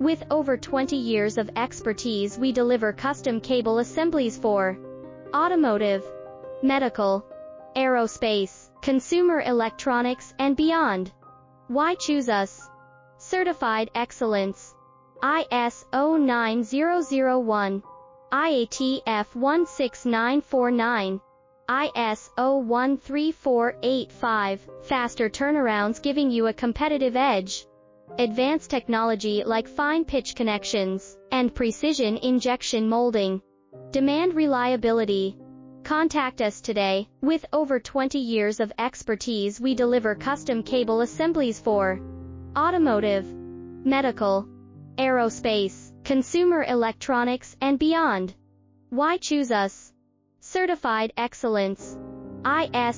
With over 20 years of expertise, we deliver custom cable assemblies for automotive, medical, aerospace, consumer electronics, and beyond. Why choose us? Certified excellence. ISO 9001, IATF 16949, ISO 13485, faster turnarounds giving you a competitive edge. Advanced technology like fine pitch connections and precision injection molding. Demand reliability. Contact us today. With over 20 years of expertise, we deliver custom cable assemblies for automotive, medical, aerospace, consumer electronics, and beyond. Why choose us? Certified excellence. ISO